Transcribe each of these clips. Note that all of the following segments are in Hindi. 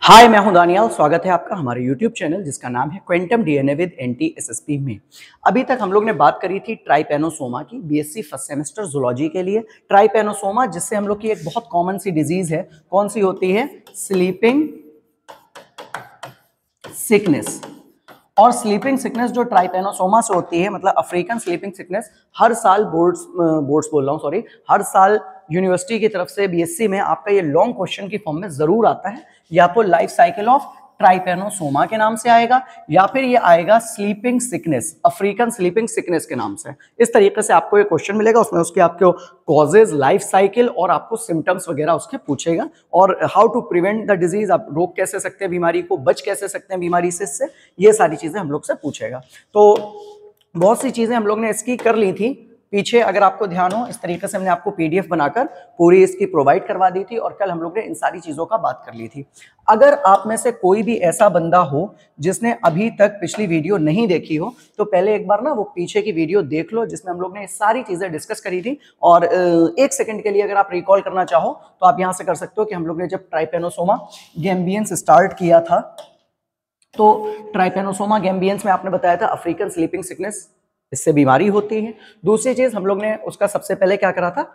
हाय, मैं हूं दानियाल। स्वागत है आपका हमारे YouTube चैनल जिसका नाम है क्वांटम डीएनए विद एनटी-एसएसपी में। अभी तक हम लोग ने बात करी थी ट्राइपेनोसोमा की, बीएससी फर्स्ट सेमेस्टर जूलॉजी के लिए। ट्राइपेनोसोमा जिससे हम लोग की एक बहुत कॉमन सी डिजीज है, कौन सी होती है? Sleeping sickness. और स्लीपिंग सिकनेस जो ट्राइपेनोसोमा से होती है, मतलब अफ्रीकन स्लीपिंग सिकनेस, हर साल बोर्ड्स बोल रहा हूँ, सॉरी, हर साल यूनिवर्सिटी की तरफ से बीएससी में आपका ये लॉन्ग क्वेश्चन की फॉर्म में जरूर आता है। या तो लाइफ साइकिल ऑफ ट्राइपेनोसोमा के नाम से आएगा या फिर ये आएगा sleeping sickness, African sleeping sickness के नाम से। इस तरीके से आपको ये क्वेश्चन मिलेगा, उसमें उसके आपको कॉजेज, लाइफ साइकिल और आपको सिम्टम्स वगैरह उसके पूछेगा। और how to prevent the disease, आप रोक कैसे सकते हैं बीमारी को, बच कैसे सकते हैं बीमारी से, इससे ये सारी चीजें हम लोग से पूछेगा। तो बहुत सी चीजें हम लोग ने इसकी कर ली थी पीछे, अगर आपको ध्यान हो। इस तरीके से हमने आपको पीडीएफ बनाकर पूरी इसकी प्रोवाइड करवा दी थी और कल हम लोग ने इन सारी चीजों का बात कर ली थी। अगर आप में से कोई भी ऐसा बंदा हो जिसने अभी तक पिछली वीडियो नहीं देखी हो, तो पहले एक बार ना वो पीछे की वीडियो देख लो जिसमें हम लोग ने सारी चीजें डिस्कस करी थी। और एक सेकंड के लिए अगर आप रिकॉल करना चाहो तो आप यहां से कर सकते हो कि हम लोग ने जब ट्राइपेनोसोमा गैम्बियंस स्टार्ट किया था, तो ट्राइपेनोसोमा गैम्बियंस में आपने बताया था अफ्रीकन स्लीपिंग सिकनेस, इससे बीमारी होती है। दूसरी चीज हम लोग ने उसका सबसे पहले क्या करा था,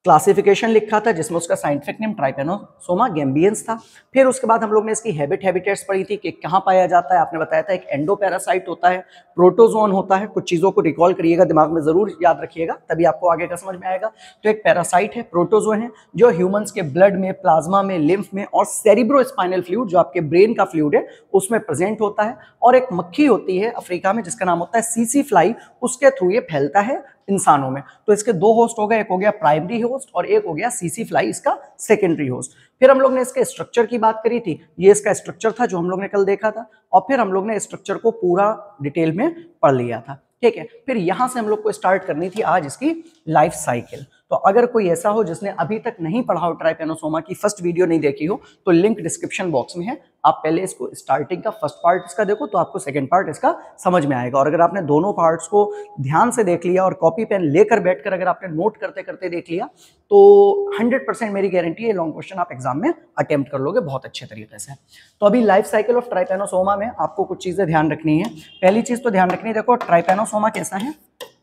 क्लासिफिकेशन लिखा था जिसमें उसका साइंटिफिक नेम ट्राइपेनोसोमा गैम्बियंस था। फिर उसके बाद हम लोग ने इसकी हैबिटेट्स पढ़ी थी कि कहाँ पाया जाता है। आपने बताया था एक एंडोपैरासाइट होता है, प्रोटोजोन होता है। कुछ चीजों को रिकॉल करिएगा, दिमाग में जरूर याद रखिएगा, तभी आपको आगे का समझ में आएगा। तो एक पैरासाइट है, प्रोटोजोन है, जो ह्यूमंस के ब्लड में, प्लाज्मा में, लिम्फ में और सेरिब्रोस्पाइनल फ्लूइड, जो आपके ब्रेन का फ्लूइड है, उसमें प्रेजेंट होता है। और एक मक्खी होती है अफ्रीका में जिसका नाम होता है सीसी फ्लाई, उसके थ्रू ये फैलता है इंसानों में। तो इसके दो होस्ट हो गए, एक हो गया प्राइमरी होस्ट और एक हो गया सीसी फ्लाई, इसका सेकेंडरी होस्ट। फिर हम लोग ने इसके स्ट्रक्चर की बात करी थी, ये इसका स्ट्रक्चर था जो हम लोग ने कल देखा था। और फिर हम लोग ने स्ट्रक्चर को पूरा डिटेल में पढ़ लिया था, ठीक है। फिर यहां से हम लोग को स्टार्ट करनी थी आज इसकी लाइफ साइकिल। तो अगर कोई ऐसा हो जिसने अभी तक नहीं पढ़ा हो, ट्राइपेनोसोमा की फर्स्ट वीडियो नहीं देखी हो, तो लिंक डिस्क्रिप्शन बॉक्स में है। आप पहले इसको स्टार्टिंग का फर्स्ट पार्ट इसका देखो, तो आपको सेकंड पार्ट इसका समझ में आएगा। और अगर आपने दोनों पार्ट्स को ध्यान से देख लिया और कॉपी पेन लेकर बैठकर अगर आपने नोट करते करते देख लिया, तो 100% मेरी गारंटी है लॉन्ग क्वेश्चन आप एग्जाम में अटेम्प्ट कर लोगे बहुत अच्छे तरीके से। तो अभी लाइफ साइकिल ऑफ ट्राइपेनोसोमा में आपको कुछ चीजें ध्यान रखनी है। पहली चीज तो ध्यान रखनी है, देखो ट्राइपेनोसोमा कैसा है,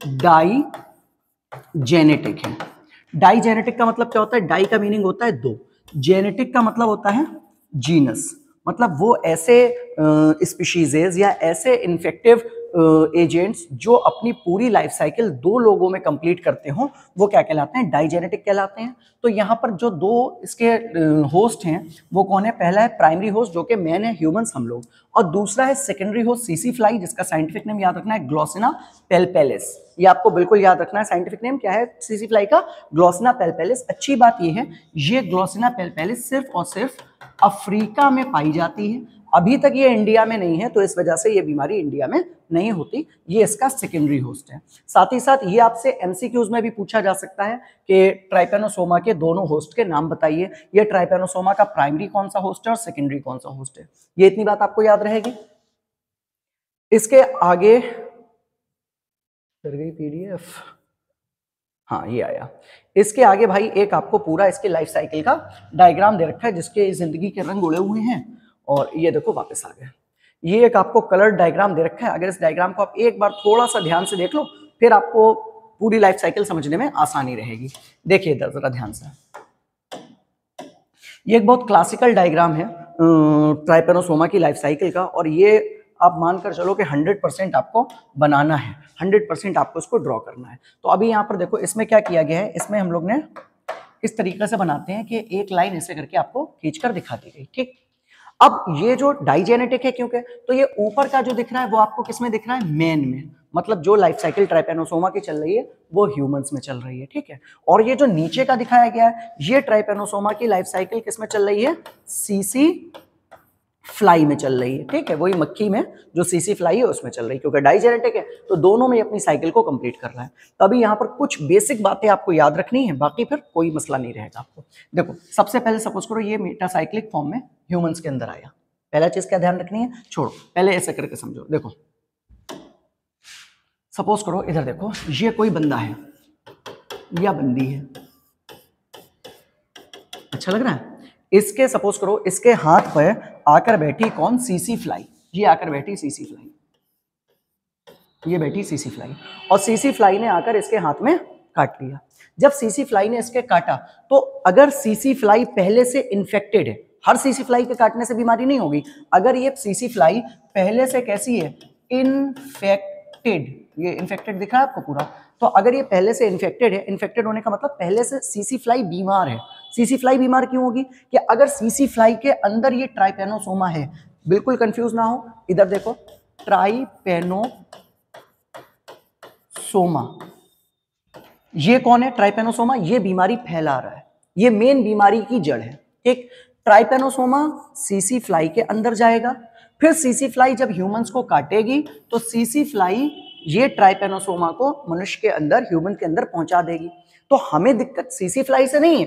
डाई जेनेटिक है। डाई जेनेटिक का मतलब क्या होता है? डाई का मीनिंग होता है दो, जेनेटिक का मतलब होता है जीनस, मतलब वो ऐसे स्पीशीजेज या ऐसे इन्फेक्टिव एजेंट्स जो अपनी पूरी लाइफ साइकिल दो लोगों में कंप्लीट करते हो, वो क्या कहलाते हैं? डाइजेनेटिक कहलाते हैं। तो यहाँ पर जो दो इसके होस्ट हैं वो कौन है? पहला है प्राइमरी होस्ट जो कि मैन है, ह्यूमंस हम लोग, और दूसरा है सेकेंडरी होस्ट सीसी फ्लाई, जिसका साइंटिफिक नेम याद रखना है ग्लोसिना पेलपेलिस। ये आपको बिल्कुल याद रखना है। साइंटिफिक नेम क्या है सीसी फ्लाई का? ग्लोसिना पेलपेलिस। अच्छी बात ये है, ये ग्लोसिना पेलपेलिस सिर्फ और सिर्फ अफ्रीका में पाई जाती है, अभी तक ये इंडिया में नहीं है, तो इस वजह से ये बीमारी इंडिया में नहीं होती। ये इसका सेकेंडरी होस्ट है। साथ ही साथ ये आपसे एमसीक्यूज में भी पूछा जा सकता है कि ट्राइपेनोसोमा के दोनों होस्ट के नाम बताइए। ये ट्राइपेनोसोमा का प्राइमरी कौन सा होस्ट है और सेकेंडरी कौन सा होस्ट है, ये इतनी बात आपको याद रहेगी। इसके आगे कर गई पीडीएफ, हाँ ये आया। इसके आगे भाई एक आपको पूरा इसके लाइफ साइकिल का डायग्राम दे रखा है जिसके जिंदगी के रंग उड़े हुए हैं, और ये देखो वापस आ गए। ये एक आपको कलर डायग्राम दे रखा है। अगर इस डायग्राम को आप एक बार थोड़ा सा ध्यान से देख लो, फिर आपको पूरी लाइफ साइकिल समझने में आसानी रहेगी। देखिए इधर जरा ध्यान से, ये एक बहुत क्लासिकल डायग्राम है ट्राइपेनोसोमा की लाइफ साइकिल का, और ये आप मानकर चलो कि 100% आपको बनाना है, 100% आपको इसको ड्रॉ करना है। तो अभी यहाँ पर देखो इसमें क्या किया गया है, इसमें हम लोग ने इस तरीके से बनाते हैं कि एक लाइन ऐसे करके आपको खींचकर दिखा दी गई, ठीक। अब ये जो डाइजेनेटिक है, क्योंकि तो ये ऊपर का जो दिख रहा है वो आपको किस में दिख रहा है? मैन में, मतलब जो लाइफ साइकिल ट्राइपेनोसोमा की चल रही है वो ह्यूमंस में चल रही है, ठीक है। और ये जो नीचे का दिखाया गया है, ये ट्राइपेनोसोमा की लाइफ साइकिल किस में चल रही है? सीसी फ्लाई में चल रही है, ठीक है। वही मक्खी में जो सीसी फ्लाई है उसमें चल रही है, क्योंकि डाइजेनेटिक है तो दोनों में अपनी साइकिल को कंप्लीट कर रहा है। तभी यहाँ पर कुछ बेसिक बातें आपको याद रखनी है, बाकी फिर कोई मसला नहीं रहेगा आपको। देखो सबसे पहले सपोज करो ये मेटासाइक्लिक फॉर्म में ह्यूमंस के अंदर आया, पहला चीज क्या ध्यान रखनी है? छोड़ो, पहले ऐसे करके समझो। देखो सपोज करो इधर देखो, ये कोई बंदा है या बंदी है, अच्छा लग रहा है। इसके सपोज करो इसके हाथ पर आकर बैठी कौन, सीसी फ्लाई। ये आकर बैठी सीसी फ्लाई, ये बैठी सीसी फ्लाई, और सीसी फ्लाई ने आकर इसके हाथ में काट लिया। जब सीसी फ्लाई ने इसके काटा तो अगर सीसी फ्लाई पहले से इन्फेक्टेड है, हर सीसी फ्लाई के काटने से बीमारी नहीं होगी, अगर ये सीसी फ्लाई पहले से कैसी है, इन्फेक्टेड, ये इन्फेक्टेड दिख रहा है आपको पूरा, तो अगर ये पहले से इन्फेक्टेड है, इन्फेक्टेड होने का मतलब पहले से सीसी फ्लाई बीमार है। सीसी फ्लाई बीमार क्यों होगी, कि अगर सीसी फ्लाई के अंदर ये ट्राइपेनोसोमा है, बिल्कुल कंफ्यूज ना हो, इधर देखो, ट्राइपेनोसोमा, ये कौन है, ट्राइपेनोसोमा, ये बीमारी फैला रहा है, ये मेन बीमारी की जड़ है। एक ट्राइपेनोसोमा सीसी फ्लाई के अंदर जाएगा, फिर सीसी फ्लाई जब ह्यूमंस को काटेगी तो सीसी फ्लाई ये ट्राइपेनोसोमा को मनुष्य के अंदर, ह्यूमन के अंदर पहुंचा देगी। तो हमें दिक्कत सीसी फ्लाई से नहीं है,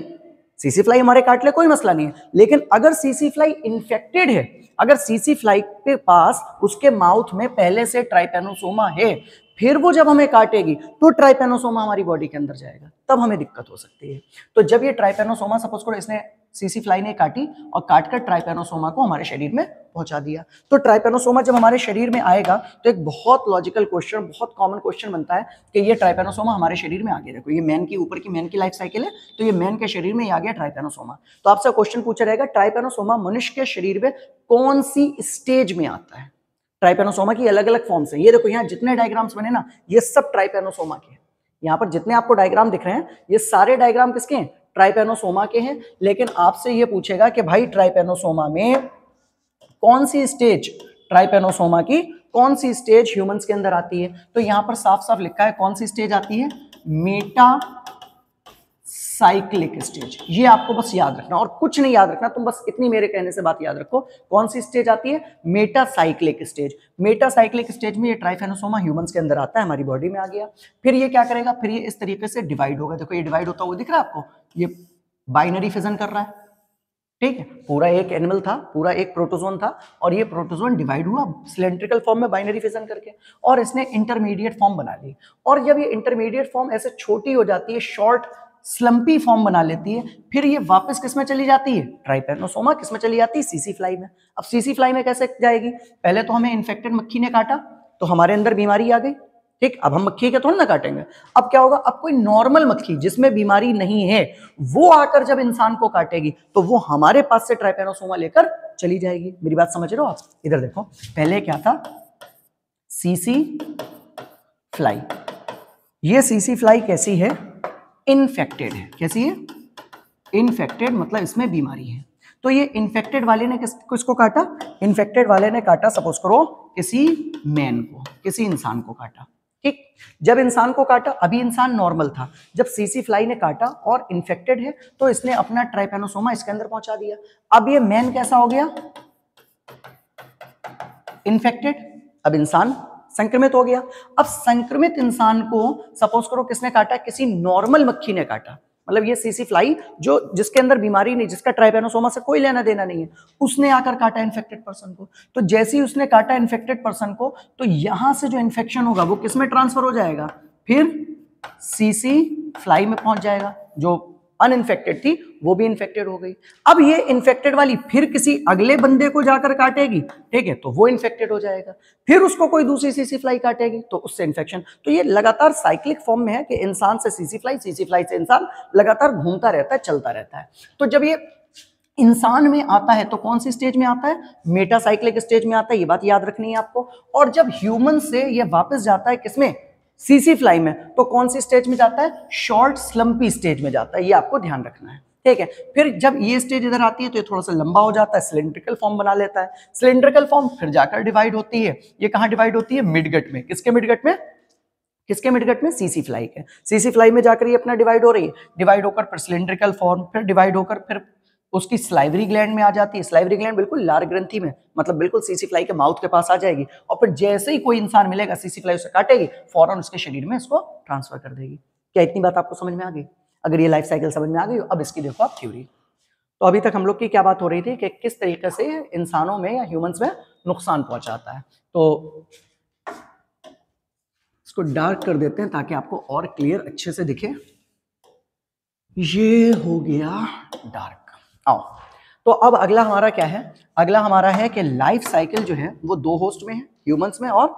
सीसी फ्लाई हमारे काट ले कोई मसला नहीं है, लेकिन अगर सीसी फ्लाई इन्फेक्टेड है, अगर सीसी फ्लाई के पास उसके माउथ में पहले से ट्राइपेनोसोमा है, फिर वो जब हमें काटेगी तो ट्राइपेनोसोमा हमारी बॉडी के अंदर जाएगा, तब हमें दिक्कत हो सकती है। तो जब ये ट्राइपेनोसोमा, सपोज करो इसने सीसी फ्लाई ने काटी और काटकर ट्राइपेनोसोमा को हमारे शरीर में पहुंचा दिया, तो ट्राइपेनोसोमा जब हमारे शरीर में आएगा तो एक बहुत लॉजिकल क्वेश्चन, बहुत कॉमन क्वेश्चन बनता है कि ये ट्राइपेनोसोमा हमारे शरीर में आ गया। देखो ये मैन की ऊपर की मैन की लाइफ साइकिल है, तो ये मैन के शरीर में आ गया ट्राइपेनोसोमा। तो आपसे क्वेश्चन पूछा रहेगा ट्राइपेनोसोमा मनुष्य के शरीर में कौन सी स्टेज में आता है। ट्राइपेनोसोमा की अलग अलग फॉर्म्स हैं, ये देखो यहाँ जितने डायग्राम्स बने ना, ये सब ट्राइपेनोसोमा के हैं। यहाँ पर जितने आपको डायग्राम दिख रहे हैं, ये सारे डायग्राम किसके हैं, ट्राइपेनोसोमा के हैं। लेकिन आपसे ये पूछेगा कि भाई ट्राइपेनोसोमा में कौन सी स्टेज, ट्राइपेनोसोमा की कौन सी स्टेज ह्यूमंस के अंदर आती है, तो यहाँ पर साफ साफ लिखा है कौन सी स्टेज आती है, मेटा साइक्लिक स्टेज। ये आपको बस याद रखना और कुछ नहीं याद रखना, तुम बस इतनी मेरे कहने से बात याद रखो, कौन सी स्टेज आती है, Meta cyclic stage. Meta cyclic stage में ये ट्राइपेनोसोमा ह्यूमंस के अंदर आता है, हमारी बॉडी में आ गया। फिर ये क्या करेगा, फिर ये इस तरीके से डिवाइड होगा। देखो ये डिवाइड होता हुआ दिख रहा है आपको, ये बाइनरी फिजन कर रहा है, ठीक है। पूरा एक एनिमल था, पूरा एक प्रोटोजोन था, और ये प्रोटोजोन डिवाइड हुआ सिलेंड्रिकल फॉर्म में बाइनरी फिजन करके, और इसने इंटरमीडिएट फॉर्म बना ली। और जब ये इंटरमीडिएट फॉर्म ऐसे छोटी हो जाती है, शॉर्ट स्लम्पी फॉर्म बना लेती है, फिर ये वापस किस में चली जाती है, ट्राइपेनोसोमा किस में चली जाती है, सीसी फ्लाई में। अब सीसी फ्लाई में कैसे जाएगी, पहले तो हमें इन्फेक्टेड मक्खी ने काटा तो हमारे अंदर बीमारी आ गई, ठीक। अब हम मक्खी के थोड़ा ना काटेंगे, अब क्या होगा, अब कोई नॉर्मल मक्खी जिसमें बीमारी नहीं है वो आकर जब इंसान को काटेगी तो वो हमारे पास से ट्राइपेनोसोमा लेकर चली जाएगी। मेरी बात समझ रहे हो आप, इधर देखो, पहले क्या था, सीसी फ्लाई। ये सीसी फ्लाई कैसी है, इन्फेक्टेड है। कैसी है, इन्फेक्टेड, मतलब इसमें बीमारी है। तो ये इन्फेक्टेड वाले ने किसको काटा, इन्फेक्टेड वाले ने काटा सपोज करो किसी मैन को, किसी इंसान को काटा, ठीक। जब इंसान को काटा, अभी इंसान नॉर्मल था, जब सीसी फ्लाई ने काटा और इन्फेक्टेड है तो इसने अपना ट्राइपेनोसोमा इसके अंदर पहुंचा दिया। अब ये मैन कैसा हो गया, इन्फेक्टेड, अब इंसान संक्रमित हो गया। अब संक्रमित इंसान को सपोज करो किसने काटा, किसी नॉर्मल मक्खी ने काटा, मतलब ये सीसी फ्लाई जो जिसके अंदर बीमारी नहीं, जिसका ट्राइपेनोसोमा से कोई लेना देना नहीं है, उसने आकर काटा इन्फेक्टेड पर्सन को। तो जैसे ही उसने काटा इन्फेक्टेड पर्सन को, तो यहां से जो इन्फेक्शन होगा वो किस में ट्रांसफर हो जाएगा, फिर सीसी फ्लाई में पहुंच जाएगा। जो अनइन्फेक्टेड थी वो भी इन्फेक्टेड हो गई। अब ये इन्फेक्टेड वाली फिर किसी अगले बंदे को जाकर काटेगी, ठीक है, तो वो इन्फेक्टेड हो जाएगा। फिर उसको कोई दूसरी सीसी फ्लाई काटेगी तो उससे इन्फेक्शन। तो ये लगातार साइक्लिक फॉर्म में है कि इंसान से सीसी फ्लाई, सीसी फ्लाई से इंसान, लगातार घूमता रहता है, चलता रहता है। तो जब ये इंसान में आता है तो कौन सी स्टेज में आता है, मेटासाइक्लिक स्टेज में आता है, ये बात याद रखनी है आपको। और जब ह्यूमन से ये वापस जाता है किसमें, सीसी फ्लाई में, तो कौन सी स्टेज में जाता है, शॉर्ट स्लम्पी स्टेज में जाता है, ये आपको ध्यान रखना है, ठीक है। फिर जब ये स्टेज इधर आती है तो ये थोड़ा सा लंबा हो जाता है, सिलिंड्रिकल फॉर्म बना लेता है। सिलिंड्रिकल फॉर्म फिर जाकर डिवाइड होती है, ये कहां डिवाइड होती है, मिडगट में। किसके मिडगट में, किसके मिडगट में, सीसी फ्लाई के। सीसी फ्लाई में जाकर ये अपना डिवाइड हो रही है, डिवाइड होकर फिर सिलिंड्रिकल फॉर्म, फिर डिवाइड होकर फिर उसकी स्लाइवरी ग्लैंड में आ जाती है। स्लाइवरी ग्लैंड बिल्कुल लार ग्रंथि में, मतलब बिल्कुल सीसी फ्लाई के माउथ के पास आ जाएगी, और फिर जैसे ही कोई इंसान मिलेगा सीसी फ्लाई उसे काटेगी, फौरन उसके शरीर में इसको ट्रांसफर कर देगी। क्या इतनी बात आपको समझ में आ गई? अगर ये लाइफ साइकिल समझ में आ गई, अब इसकी देखो आप थ्योरी। तो अभी तक हम लोग की क्या बात हो रही थी कि किस तरीके से इंसानों में या ह्यूमंस में नुकसान पहुंचाता है। तो इसको डार्क कर देते हैं ताकि आपको और क्लियर अच्छे से दिखे। ये हो गया डार्क। आओ, तो अब अगला हमारा क्या है, अगला हमारा है कि लाइफ साइकिल जो है वो 2 होस्ट में है, ह्यूमंस में और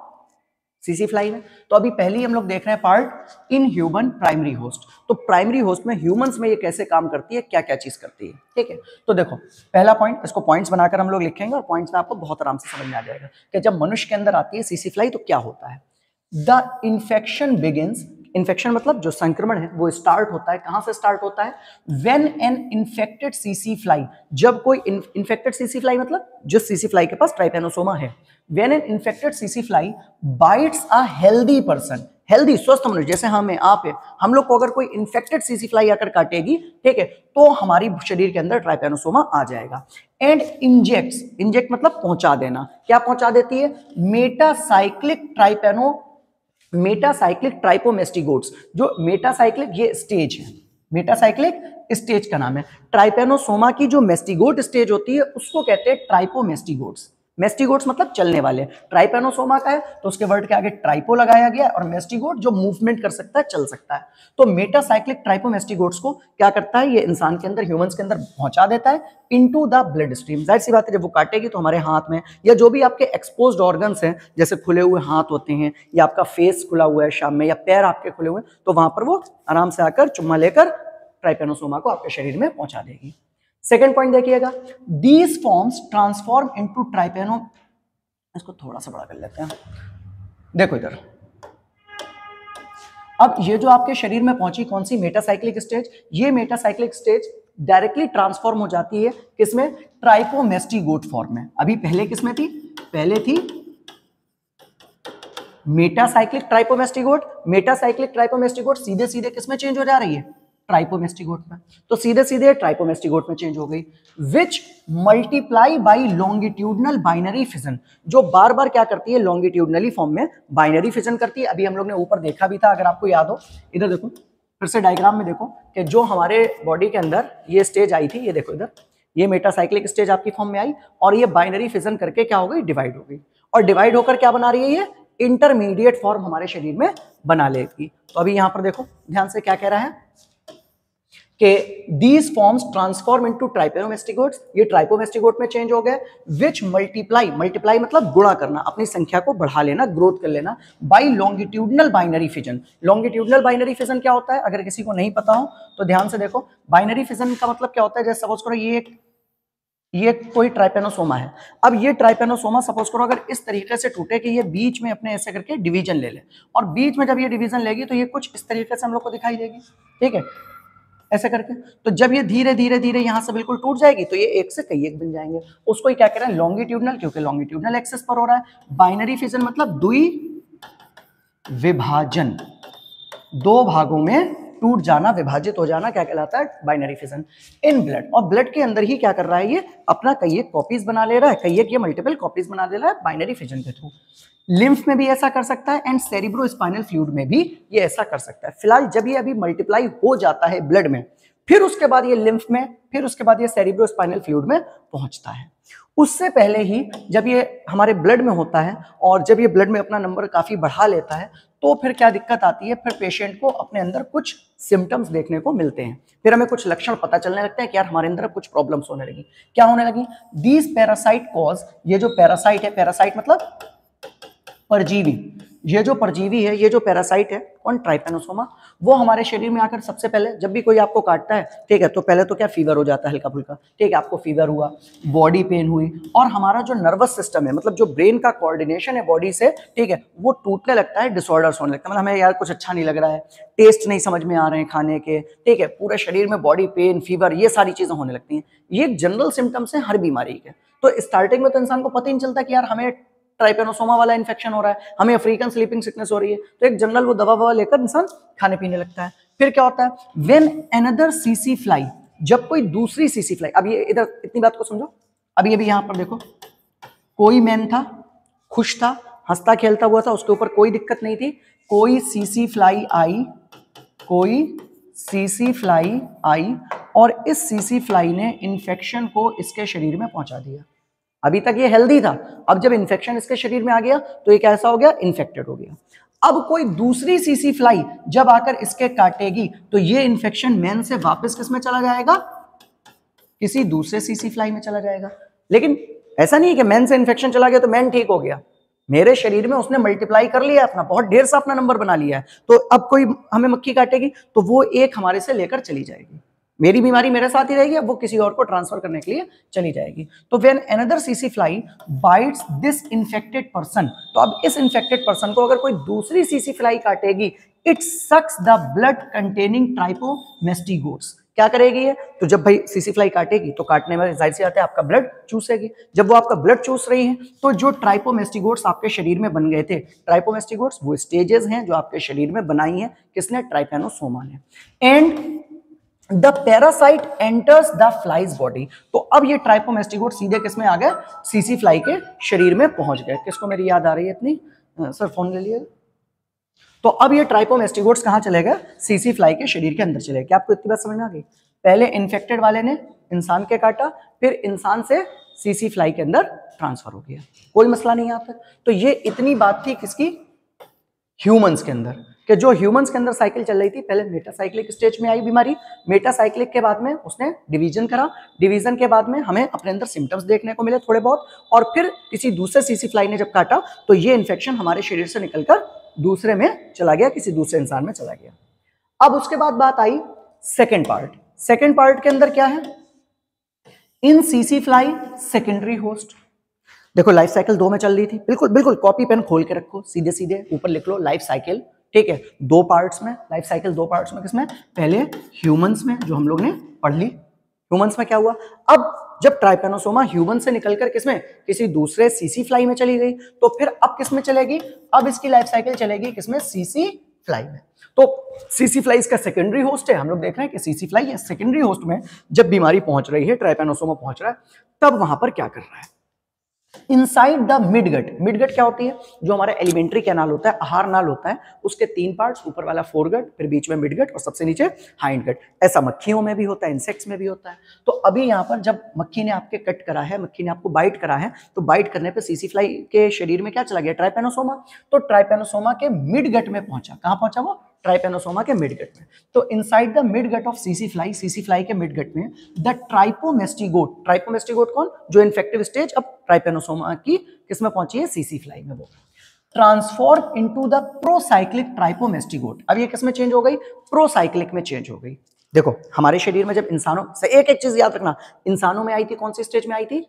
सीसी फ्लाई में। तो अभी पहले ही हम लोग देख रहे हैं part in human primary host. तो प्राइमरी होस्ट में ह्यूमंस में ये कैसे काम करती है, क्या क्या चीज करती है, ठीक है। तो देखो पहला पॉइंट, इसको पॉइंट्स बनाकर हम लोग लिखेंगे और पॉइंट्स में आपको बहुत आराम से समझ में आ जाएगा कि जब मनुष्य के अंदर आती है सीसी फ्लाई तो क्या होता है। द इन्फेक्शन बिगिंस, इन्फेक्शन मतलब जो संक्रमण है वो स्टार्ट होता है, कहां से स्टार्ट होता है, when an infected CC fly, जब कोई इन्फेक्टेड सीसी फ्लाई मतलब जिस सीसी फ्लाई के पास ट्राइपेनोसोमा है, when an infected CC fly bytes a healthy person, healthy स्वस्थ मनुष्य जैसे हम हैं, आप हैं, हम लोग को अगर कोई इन्फेक्टेड सीसी फ्लाई आकर काटेगी, ठीक है, तो हमारी शरीर के अंदर ट्राइपेनोसोमा आ जाएगा। एंड इंजेक्ट्स, इंजेक्ट मतलब पहुंचा देना, क्या पहुंचा देती है, मेटासाइक्लिक ट्राइपोमेस्टिगोट्स। जो मेटासाइक्लिक ये स्टेज है, मेटासाइक्लिक स्टेज का नाम है। ट्राइपेनोसोमा की जो मेस्टिगोट स्टेज होती है उसको कहते हैं ट्राइपोमेस्टिगोट्स। मेस्टिगोट्स मतलब चलने वाले, ट्राइपेनोसोमा का है तो उसके वर्ड के आगे ट्राइपो लगाया गया है, और मेस्टिगोट जो मूवमेंट कर सकता है, चल सकता है। तो मेटासाइक्लिक ट्राइपोमेस्टिगोट्स को क्या करता है, ये इंसान के अंदर, ह्यूमंस के अंदर पहुंचा देता है इनटू द ब्लड स्ट्रीम। जाहिर सी बात है जब वो काटेगी तो हमारे हाथ में या जो भी आपके एक्सपोज्ड ऑर्गन्स हैं, जैसे खुले हुए हाथ होते हैं या आपका फेस खुला हुआ है शाम में, या पैर आपके खुले हुए, तो वहां पर वो आराम से आकर चुम्मा लेकर ट्राइपेनोसोमा को आपके शरीर में पहुंचा देगी। सेकेंड पॉइंट देखिएगा, दीज फॉर्म्स ट्रांसफॉर्म इनटू ट्राइपेनो, इसको थोड़ा सा बड़ा कर लेते हैं, देखो इधर। अब ये जो आपके शरीर में पहुंची कौन सी, मेटासाइक्लिक स्टेज, ये मेटासाइक्लिक स्टेज डायरेक्टली ट्रांसफॉर्म हो जाती है किसमें, ट्राइपोमेस्टिगोट फॉर्म में। अभी पहले किसमें थी, पहले थी मेटासाइक्लिक ट्राइपोमेस्टिगोट। मेटासाइक्लिक ट्राइपोमेस्टिगोट सीधे सीधे किसमें चेंज हो जा रही है, ट्राइपोमेस्टिगोट में। तो सीधे सीधे ट्राइपोमेस्टिगोट में चेंज हो गई, which multiply by longitudinal binary fission, जो बार बार क्या करती है, लॉन्गिट्यूडनली फॉर्म में बाइनरी फिजन करती है। अभी हम लोग ने ऊपर देखा भी था, अगर आपको याद हो, इधर देखो फिर से डायग्राम में देखो कि जो हमारे बॉडी के अंदर ये स्टेज आई थी, ये देखो इधर, ये मेटासाइक्लिक स्टेज आपकी फॉर्म में आई और ये बाइनरी फिजन करके क्या हो गई, डिवाइड हो गई, और डिवाइड होकर क्या बना रही है, ये इंटरमीडिएट फॉर्म हमारे शरीर में बना लेगी। तो अभी यहां पर देखो ध्यान से क्या कह रहा है कि these forms transform into ट्राइपेनोमेस्टिगोट्स, ये ट्राइपोमेस्टिगोट में चेंज हो गए, which multiply, मल्टीप्लाई मतलब गुणा करना, अपनी संख्या को बढ़ा लेना, ग्रोथ कर लेना, by longitudinal binary fission। longitudinal binary fission क्या होता है, अगर किसी को नहीं पता हो तो ध्यान से देखो। बाइनरी फिजन का मतलब क्या होता है, जैसे सपोज करो ये कोई ट्राइपेनोसोमा है। अब ये ट्राइपेनोसोमा सपोज करो अगर इस तरीके से टूटे कि ये बीच में अपने ऐसे करके डिवीजन ले ले, और बीच में जब ये डिवीजन लेगी तो ये कुछ इस तरीके से हम लोग को दिखाई देगी, ठीक है, ऐसे करके। तो जब ये धीरे धीरे धीरे यहां से बिल्कुल टूट जाएगी तो ये एक से कई एक बन जाएंगे, उसको ही क्या कह रहे हैं, लॉन्गिट्यूडनल, क्योंकि लॉन्गिट्यूडनल एक्सेस पर हो रहा है। बाइनरी फिजन मतलब द्विविभाजन, दो भागों में टूट जाना, विभाजित हो जाना, क्या कहलाता है, बाइनरी फिजन। इन ब्लड, और ब्लड के अंदर ही क्या कर रहा है, ये अपना कई एक कॉपीज बना ले रहा है, कई एक ये मल्टीपल कॉपीज बना ले रहा है बाइनरी फिजन के थ्रू। लिम्फ में भी ऐसा कर सकता है एंड सेरिब्रो स्पाइनल फ्लूइड में भी ये ऐसा कर सकता है। फिलहाल जब ये अभी मल्टीप्लाई हो जाता है ब्लड में, फिर उसके बाद ये लिम्फ में, फिर उसके बाद ये सेरिब्रो स्पाइनल फ्लूइड में पहुंचता है। उससे पहले ही जब ये हमारे ब्लड में होता है और जब ये ब्लड में अपना नंबर काफी बढ़ा लेता है तो फिर क्या दिक्कत आती है, फिर पेशेंट को अपने अंदर कुछ सिम्टम्स देखने को मिलते हैं, फिर हमें कुछ लक्षण पता चलने लगते हैं कि यार हमारे अंदर कुछ प्रॉब्लम्स होने लगी। क्या होने लगी, दीज पैरासाइट कॉज, ये जो पैरासाइट है, पैरासाइट मतलब परजीवी, ये जो परजीवी है, ये जो पैरासाइट है, कौन, ट्राइपेनोसोमा, वो हमारे शरीर में आकर सबसे पहले जब भी कोई आपको काटता है, ठीक है, तो पहले तो क्या फीवर हो जाता है हल्का फुल्का, ठीक है, आपको फीवर हुआ, बॉडी पेन हुई, और हमारा जो नर्वस सिस्टम है, मतलब जो ब्रेन का कोऑर्डिनेशन है बॉडी से, ठीक है, वो टूटने लगता है, डिसऑर्डर्स होने लगता है, मतलब हमें यार कुछ अच्छा नहीं लग रहा है, टेस्ट नहीं समझ में आ रहे हैं खाने के, ठीक है, पूरे शरीर में बॉडी पेन, फीवर, ये सारी चीजें होने लगती हैं। ये जनरल सिम्टम्स हैं हर बीमारी के। तो स्टार्टिंग में तो इंसान को पता ही नहीं चलता कि यार हमें ट्राइपेनोसोमा वाला इन्फेक्शन हो रहा है, हमें अफ्रीकन स्लीपिंग सिकनेस हो रही है, तो एक जनरल वो दवा ववा लेकर इंसान खाने पीने लगता है। फिर क्या होता है, व्हेन अनदर सीसी फ्लाई, जब कोई दूसरी सीसी फ्लाई, अब ये इधर इतनी बात को समझो, अभी अभी यहां पर देखो, कोई मैन था, खुश था, हंसता खेलता हुआ था, उसके ऊपर कोई दिक्कत नहीं थी, कोई सीसी फ्लाई आई, कोई सीसी फ्लाई आई और इस सीसी फ्लाई ने इन्फेक्शन को इसके शरीर में पहुंचा दिया। अभी तक ये हेल्दी था, अब जब इन्फेक्शन इसके शरीर में आ गया तो ये कैसा हो गया, इन्फेक्टेड हो गया। अब कोई दूसरी सीसी फ्लाई जब आकर इसके काटेगी तो ये इन्फेक्शन मैन से वापस किस में चला जाएगा, किसी दूसरे सीसी फ्लाई में चला जाएगा। लेकिन ऐसा नहीं है कि मैन से इन्फेक्शन चला गया तो मैन ठीक हो गया, मेरे शरीर में उसने मल्टीप्लाई कर लिया अपना, बहुत ढेर सा अपना नंबर बना लिया है, तो अब कोई हमें मक्खी काटेगी तो वो एक हमारे से लेकर चली जाएगी, मेरी बीमारी मेरे साथ ही रहेगी, अब वो किसी और को ट्रांसफर करने के लिए चली जाएगी। तो व्हेन अनदर सीसी fly bites this infected person, तो अब इस इन्फेक्टेड पर्सन को अगर कोई दूसरी सीसी फ्लाई काटेगी, it sucks the blood containing trypomastigotes. क्या करेगी ये? तो जब भाई सीसी फ्लाई काटेगी तो काटने में जाहिर सी बात है आपका ब्लड चूसेगी, जब वो आपका ब्लड चूस रही है तो जो ट्राइपोमेस्टिगोट्स आपके शरीर में बन गए थे, ट्राइपोमेस्टिगोट्स वो स्टेजेस हैं जो आपके शरीर में बनाई हैं किसने? ट्राइपेनोसोमा ने। And the parasite enters the flies body, तो अब ये ट्राइपोमेस्टिगोट सीधे किसमें आ गए? सीसी फ्लाई के शरीर में पहुंच गए। किसको मेरी याद आ रही है इतनी? सर फोन ले लिए। तो अब ये ट्राइपोमेस्टिगोट्स कहां चले गए? सीसी फ्लाई के शरीर के अंदर चले गए। क्या आपको इतनी बात समझ में आ गई? पहले इन्फेक्टेड वाले ने इंसान के काटा, फिर इंसान से सीसी फ्लाई के अंदर ट्रांसफर हो गया, कोई मसला नहीं यहाँ पर। तो ये इतनी बात थी किसकी? ह्यूमंस के अंदर, कि जो ह्यूमंस के अंदर साइकिल चल रही थी, पहले मेटासाइक्लिक स्टेज में आई बीमारी, मेटासाइक्लिक के बाद में उसने डिवीजन करा, डिवीजन के बाद में हमें अपने अंदर सिम्टम्स देखने को मिले थोड़े बहुत, और फिर किसी दूसरे सीसी फ्लाई ने जब काटा तो ये इन्फेक्शन हमारे शरीर से निकलकर दूसरे में चला गया, किसी दूसरे इंसान में चला गया। अब उसके बाद बात आई सेकेंड पार्ट। सेकेंड पार्ट के अंदर क्या है? In CC fly secondary host. देखो लाइफ साइकिल 2 में चल रही थी, बिल्कुल बिल्कुल कॉपी पेन खोल के रखो, सीधे सीधे ऊपर लिख लो लाइफ साइकिल, ठीक है? 2 पार्ट्स में लाइफ साइकिल, 2 पार्ट्स में। किसमें? पहले ह्यूमंस में, जो हम लोग ने पढ़ ली। ह्यूमंस में क्या हुआ? अब जब ट्राइपेनोसोमा ह्यूमन से निकलकर किसमें? किसी दूसरे सीसी फ्लाई में चली गई, तो फिर अब किसमें चलेगी? अब इसकी लाइफ साइकिल चलेगी किसमें? सीसी फ्लाई में। तो सीसी फ्लाई इसका सेकेंडरी होस्ट है। हम लोग देख रहे हैं कि सीसी फ्लाई या सेकेंडरी होस्ट में जब बीमारी पहुंच रही है, ट्राइपेनोसोमा पहुंच रहा है, तब वहां पर क्या कर रहा है? Inside the midgut. मिडगट क्या होती है? जो हमारा एलिमेंट्री कैनाल होता है, आहार नाल होता है, उसके 3 पार्ट्स, ऊपर वाला फोरगट, फिर बीच में मिडगट और सबसे नीचे हाइंडगट। ऐसा मक्खियों में भी होता है, इंसेक्ट्स में भी होता है। तो अभी यहाँ पर जब मक्खी ने आपके कट करा है, मक्खी ने आपको बाइट करा है, तो बाइट करने पे सीसी फ्लाई के शरीर में क्या चला गया? ट्राइपेनोसोमा। तो ट्राइपेनोसोमा के मिडगट में पहुंचा। कहां पहुंचा वो? ट्राइपेनोसोमा के मिडगट में। तो inside the midgut of CC fly के मिडगट में द ट्राइपोमेस्टिगोट। ट्राइपोमेस्टिगोट कौन? जो इन्फेक्टिव स्टेज अब ट्राइपेनोसोमा की किसमें पहुंची है? सीसी फ्लाई में। वो ट्रांसफॉर्म इनटू द प्रोसाइक्लिक ट्राइपोमेस्टिगोट। अब ये किसमें चेंज हो गई? प्रोसाइक्लिक में चेंज हो गई। देखो हमारे शरीर में जब इंसानों से, एक एक चीज याद रखना, इंसानों में आई थी कौन सी स्टेज में आई थी?